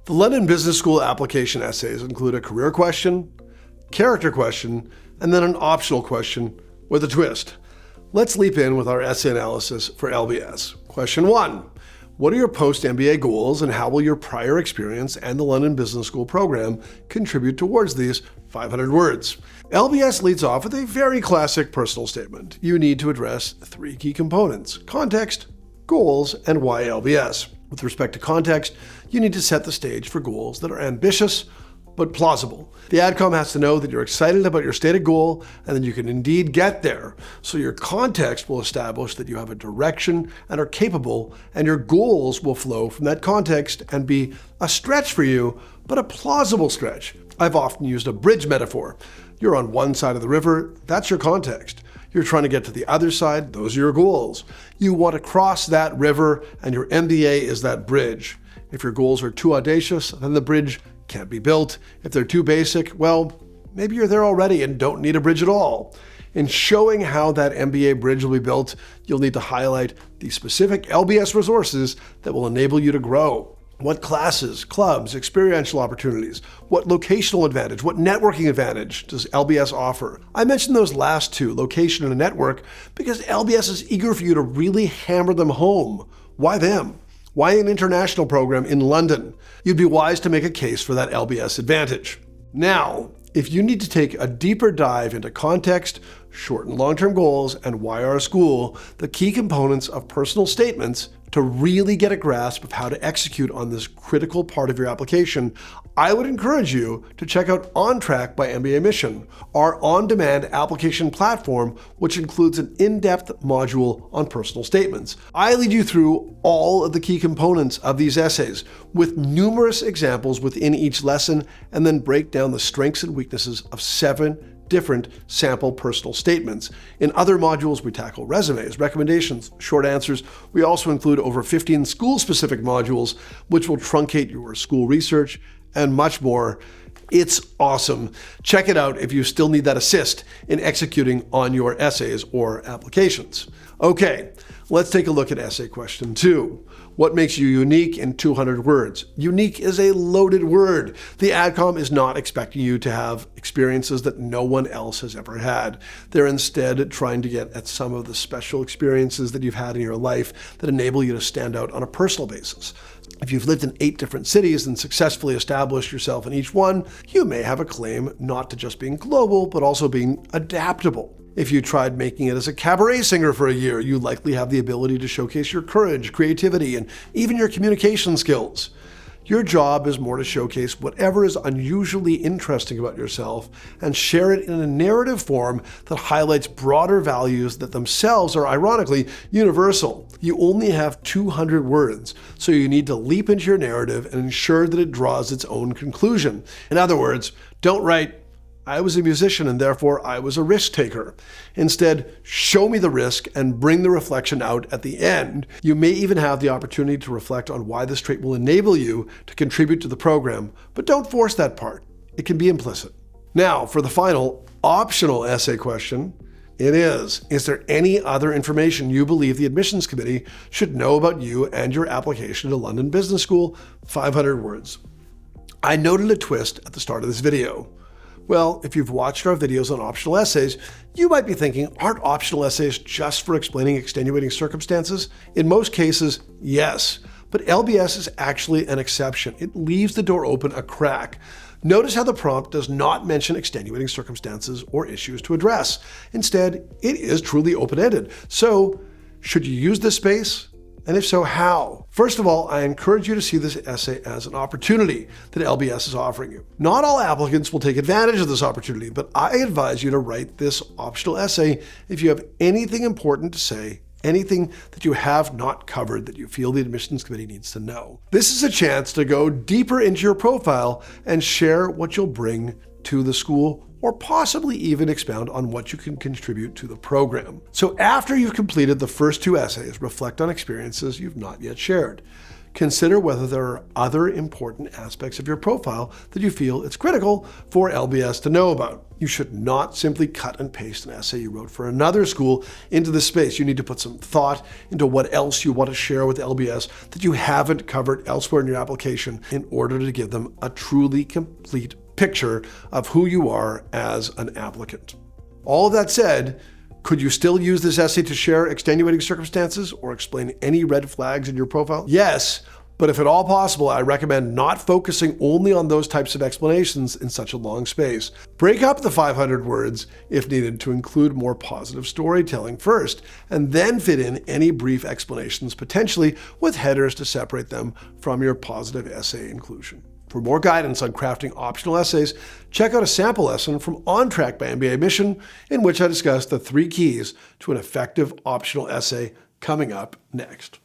The London Business School application essays include a career question, character question, and then an optional question with a twist. Let's leap in with our essay analysis for LBS. Question 1. What are your post-MBA goals and how will your prior experience and the London Business School program contribute towards these 500 words? LBS leads off with a very classic personal statement. You need to address 3 key components: context, goals, and why LBS. With respect to context, you need to set the stage for goals that are ambitious but plausible. The AdCom has to know that you're excited about your stated goal and that you can indeed get there. So your context will establish that you have a direction and are capable, and your goals will flow from that context and be a stretch for you, but a plausible stretch. I've often used a bridge metaphor. You're on one side of the river, that's your context. You're trying to get to the other side, those are your goals. You want to cross that river, and your MBA is that bridge. If your goals are too audacious, then the bridge can't be built. If they're too basic, well, maybe you're there already and don't need a bridge at all. In showing how that MBA bridge will be built, you'll need to highlight the specific LBS resources that will enable you to grow. What classes, clubs, experiential opportunities, what locational advantage, what networking advantage does LBS offer? I mentioned those last two, location and network, because LBS is eager for you to really hammer them home. Why them? Why an international program in London? You'd be wise to make a case for that LBS advantage. Now, if you need to take a deeper dive into context, short and long-term goals, and why our school, the key components of personal statements, to really get a grasp of how to execute on this critical part of your application, I would encourage you to check out On Track by mbaMission, our on-demand application platform, which includes an in-depth module on personal statements. I lead you through all of the key components of these essays with numerous examples within each lesson, and then break down the strengths and weaknesses of 7 different sample personal statements. In other modules, we tackle resumes, recommendations, short answers. We also include over 15 school-specific modules, which will truncate your school research and much more. It's awesome. Check it out if you still need that assist in executing on your essays or applications. Okay, let's take a look at essay question 2. What makes you unique in 200 words? Unique is a loaded word. The AdCom is not expecting you to have experiences that no one else has ever had. They're instead trying to get at some of the special experiences that you've had in your life that enable you to stand out on a personal basis. If you've lived in 8 different cities and successfully established yourself in each one, you may have a claim not to just being global, but also being adaptable. If you tried making it as a cabaret singer for a year, you likely have the ability to showcase your courage, creativity, and even your communication skills. Your job is more to showcase whatever is unusually interesting about yourself and share it in a narrative form that highlights broader values that themselves are ironically universal. You only have 200 words, so you need to leap into your narrative and ensure that it draws its own conclusion. In other words, don't write, "I was a musician and therefore I was a risk taker." Instead, show me the risk and bring the reflection out at the end. You may even have the opportunity to reflect on why this trait will enable you to contribute to the program, but don't force that part. It can be implicit. Now, for the final optional essay question, it is there any other information you believe the admissions committee should know about you and your application to London Business School? 500 words. I noted a twist at the start of this video. Well, if you've watched our videos on optional essays, you might be thinking, aren't optional essays just for explaining extenuating circumstances? In most cases, yes. But LBS is actually an exception. It leaves the door open a crack. Notice how the prompt does not mention extenuating circumstances or issues to address. Instead, it is truly open-ended. So, should you use this space? And if so, how? First of all, I encourage you to see this essay as an opportunity that LBS is offering you. Not all applicants will take advantage of this opportunity, but I advise you to write this optional essay if you have anything important to say, anything that you have not covered that you feel the admissions committee needs to know. This is a chance to go deeper into your profile and share what you'll bring to the school, or possibly even expound on what you can contribute to the program. So after you've completed the first 2 essays, reflect on experiences you've not yet shared. consider whether there are other important aspects of your profile that you feel it's critical for LBS to know about. You should not simply cut and paste an essay you wrote for another school into this space. You need to put some thought into what else you want to share with LBS that you haven't covered elsewhere in your application in order to give them a truly complete picture of who you are as an applicant. All of that said, could you still use this essay to share extenuating circumstances or explain any red flags in your profile? Yes, but if at all possible, I recommend not focusing only on those types of explanations in such a long space. Break up the 500 words if needed to include more positive storytelling first, and then fit in any brief explanations, potentially with headers to separate them from your positive essay inclusion. For more guidance on crafting optional essays, check out a sample lesson from On Track by mbaMission, in which I discuss the 3 keys to an effective optional essay, coming up next.